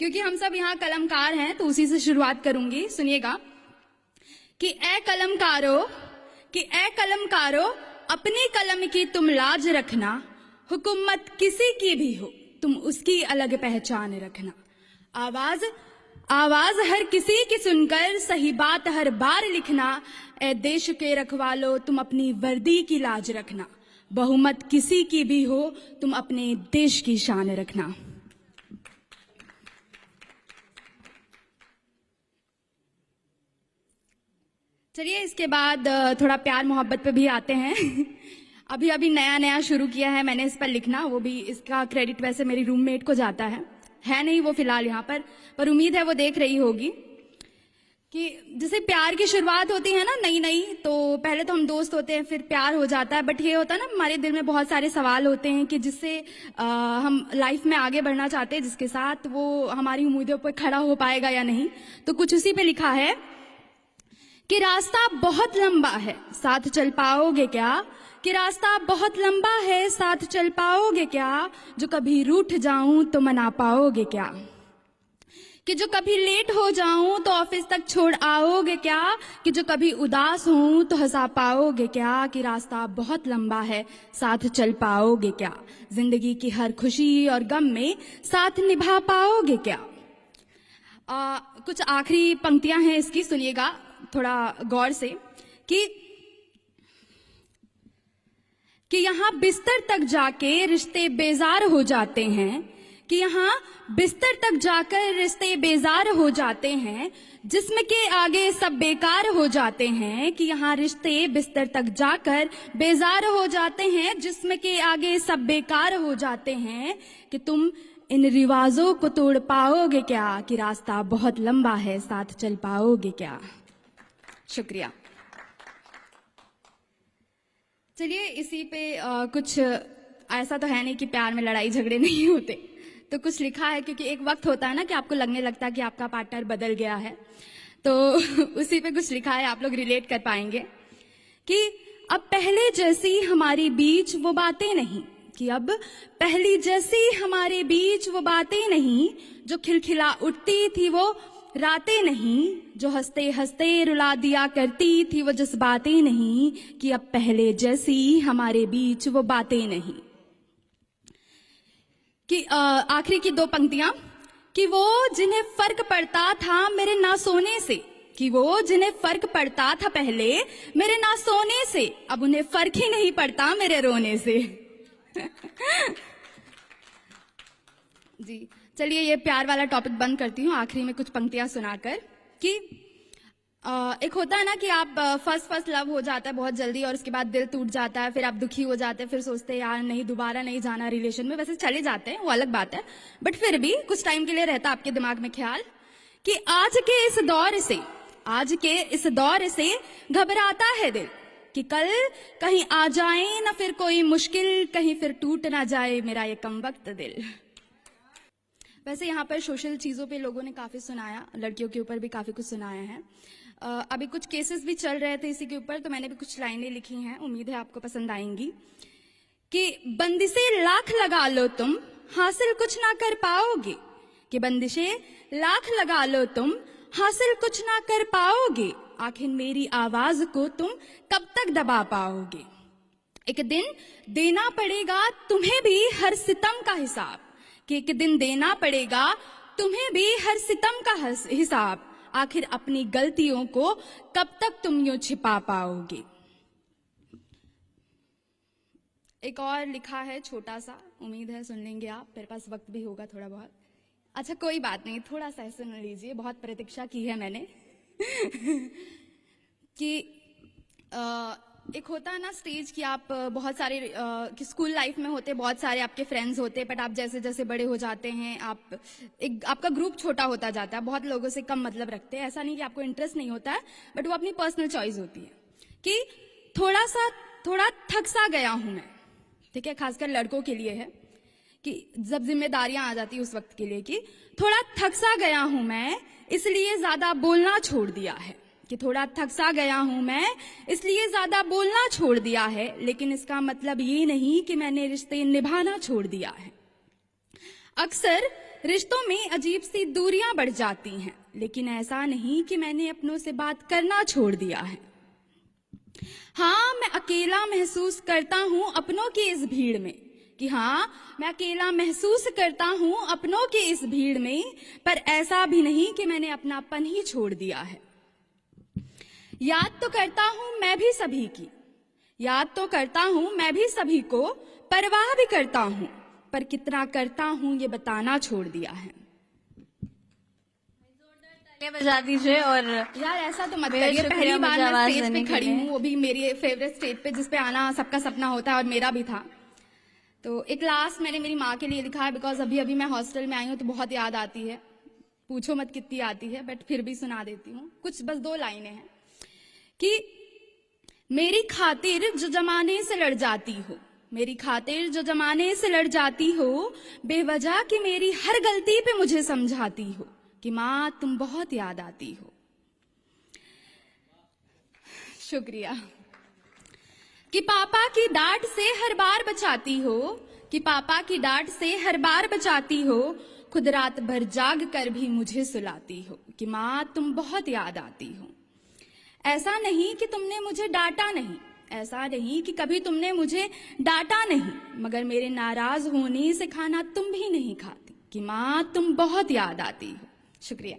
क्योंकि हम सब यहाँ कलमकार हैं तो उसी से शुरुआत करूंगी। सुनिएगा कि ए कलमकारो अपनी कलम की तुम लाज रखना, हुकूमत किसी की भी हो तुम उसकी अलग पहचान रखना। आवाज हर किसी की सुनकर सही बात हर बार लिखना, ए देश के रखवालो तुम अपनी वर्दी की लाज रखना, बहुमत किसी की भी हो तुम अपने देश की शान रखना। चलिए इसके बाद थोड़ा प्यार मोहब्बत पे भी आते हैं। अभी नया शुरू किया है मैंने इस पर लिखना, वो भी इसका क्रेडिट वैसे मेरी रूममेट को जाता है नहीं वो फिलहाल यहाँ पर उम्मीद है वो देख रही होगी कि जैसे प्यार की शुरुआत होती है ना नई तो पहले तो हम दोस्त होते हैं फिर प्यार हो जाता है, बट ये होता है ना हमारे दिल में बहुत सारे सवाल होते हैं कि जिससे हम लाइफ में आगे बढ़ना चाहते हैं, जिसके साथ वो हमारी उम्मीदों पर खड़ा हो पाएगा या नहीं। तो कुछ उसी पे लिखा है कि रास्ता बहुत लंबा है साथ चल पाओगे क्या, कि रास्ता बहुत लंबा है साथ चल पाओगे क्या, जो कभी रूठ जाऊं तो मना पाओगे क्या, कि जो कभी लेट हो जाऊं तो ऑफिस तक छोड़ आओगे क्या, कि जो कभी उदास हूं तो हंसा पाओगे क्या, कि रास्ता बहुत लंबा है साथ चल पाओगे क्या, जिंदगी की हर खुशी और गम में साथ निभा पाओगे क्या। कुछ आखिरी पंक्तियां हैं इसकी, सुनिएगा थोड़ा गौर से कि यहाँ बिस्तर तक जाके रिश्ते बेजार हो जाते हैं, कि यहाँ बिस्तर तक जाकर रिश्ते बेजार हो जाते हैं, जिस्म के आगे सब बेकार हो जाते हैं, कि यहाँ रिश्ते बिस्तर तक जाकर बेजार हो जाते हैं, जिस्म के आगे सब बेकार हो जाते हैं, कि तुम इन रिवाजों को तोड़ पाओगे क्या, कि रास्ता बहुत लंबा है साथ चल पाओगे क्या। शुक्रिया। चलिए इसी पे कुछ ऐसा तो है नहीं कि प्यार में लड़ाई झगड़े नहीं होते, तो कुछ लिखा है क्योंकि एक वक्त होता है ना कि आपको लगने लगता है कि आपका पार्टनर बदल गया है, तो उसी पे कुछ लिखा है, आप लोग रिलेट कर पाएंगे कि अब पहले जैसी हमारे बीच वो बातें नहीं, कि अब पहली जैसी हमारे बीच वो बातें नहीं, जो खिलखिला उठती थी वो रातें नहीं, जो हंसते हंसते रुला दिया करती थी वो जज्बातें नहीं, कि अब पहले जैसी हमारे बीच वो बातें नहीं। कि आखिरी की दो पंक्तियां कि वो जिन्हें फर्क पड़ता था मेरे ना सोने से, कि वो जिन्हें फर्क पड़ता था पहले मेरे ना सोने से, अब उन्हें फर्क ही नहीं पड़ता मेरे रोने से। जी चलिए ये प्यार वाला टॉपिक बंद करती हूँ आखिरी में कुछ पंक्तियां सुनाकर कि एक होता है ना कि आप फर्स्ट लव हो जाता है बहुत जल्दी और उसके बाद दिल टूट जाता है, फिर आप दुखी हो जाते हैं, फिर सोचते हैं यार नहीं दोबारा नहीं जाना रिलेशन में, वैसे चले जाते हैं वो अलग बात है, बट फिर भी कुछ टाइम के लिए रहता है आपके दिमाग में ख्याल कि आज के इस दौर से घबराता है दिल, कि कल कहीं आ जाए ना फिर कोई मुश्किल, कहीं फिर टूट ना जाए मेरा ये कमबख्त दिल। वैसे यहाँ पर सोशल चीज़ों पे लोगों ने काफ़ी सुनाया, लड़कियों के ऊपर भी काफ़ी कुछ सुनाया है। अभी कुछ केसेस भी चल रहे थे इसी के ऊपर, तो मैंने भी कुछ लाइनें लिखी हैं, उम्मीद है आपको पसंद आएंगी। कि बंदिशें लाख लगा लो तुम हासिल कुछ ना कर पाओगे, कि बंदिशें लाख लगा लो तुम हासिल कुछ ना कर पाओगे, आखिर मेरी आवाज को तुम कब तक दबा पाओगे। एक दिन देना पड़ेगा तुम्हें भी हर सितम का हिसाब, कि एक दिन देना पड़ेगा तुम्हें भी हर सितम का हिसाब, आखिर अपनी गलतियों को कब तक तुम यूं छिपा पाओगे। एक और लिखा है छोटा सा, उम्मीद है सुन लेंगे आप, मेरे पास वक्त भी होगा थोड़ा बहुत। अच्छा कोई बात नहीं, थोड़ा सा सुन लीजिए, बहुत प्रतीक्षा की है मैंने। कि एक होता है ना स्टेज कि आप बहुत सारे कि स्कूल लाइफ में होते बहुत सारे आपके फ्रेंड्स होते, बट आप जैसे जैसे बड़े हो जाते हैं आपका ग्रुप छोटा होता जाता है, बहुत लोगों से कम मतलब रखते हैं। ऐसा नहीं कि आपको इंटरेस्ट नहीं होता है, बट वो अपनी पर्सनल चॉइस होती है। कि थोड़ा थक सा गया हूं मैं, ठीक है, खासकर लड़कों के लिए है कि जब जिम्मेदारियां आ जाती है उस वक्त के लिए, कि थोड़ा थक सा गया हूं मैं इसलिए ज्यादा बोलना छोड़ दिया है, कि थोड़ा थक सा गया हूं मैं इसलिए ज्यादा बोलना छोड़ दिया है, लेकिन इसका मतलब ये नहीं कि मैंने रिश्ते निभाना छोड़ दिया है। अक्सर रिश्तों में अजीब सी दूरियां बढ़ जाती हैं, लेकिन ऐसा नहीं कि मैंने अपनों से बात करना छोड़ दिया है। हाँ, मैं अकेला महसूस करता हूँ अपनों की इस भीड़ में, कि हाँ, मैं अकेला महसूस करता हूँ अपनों की इस भीड़ में, पर ऐसा भी नहीं कि मैंने अपनापन ही छोड़ दिया है। याद तो करता हूँ मैं भी सभी की, याद तो करता हूँ मैं भी सभी को, परवाह भी करता हूँ, पर कितना करता हूँ ये बताना छोड़ दिया है। तालियां बजा दीजिए। और यार ऐसा तो मत बेहद करिए, शुक्रिया पहली बार मुझे मैं आवाज स्टेज पे देने के खड़ी लिए। हूँ, वो भी मेरी फेवरेट स्टेज पे, जिस पे आना सबका सपना होता है और मेरा भी था। तो एक लास्ट मैंने मेरी माँ के लिए लिखा है, बिकॉज अभी अभी मैं हॉस्टल में आई हूँ तो बहुत याद आती है, पूछो मत कितनी आती है, बट फिर भी सुना देती हूँ कुछ, बस 2 लाइनें हैं कि मेरी खातिर जो जमाने से लड़ जाती हो, मेरी खातिर जो जमाने से लड़ जाती हो, बेवजह कि मेरी हर गलती पे मुझे समझाती हो, कि माँ तुम बहुत याद आती हो। शुक्रिया। कि पापा की डांट से हर बार बचाती हो, कि पापा की डांट से हर बार बचाती हो, खुद रात भर जाग कर भी मुझे सुलाती हो, कि माँ तुम बहुत याद आती हो। ऐसा नहीं कि तुमने मुझे डांटा नहीं, ऐसा नहीं कि कभी तुमने मुझे डांटा नहीं, मगर मेरे नाराज होने से खाना तुम भी नहीं खाती, कि माँ तुम बहुत याद आती हो। शुक्रिया।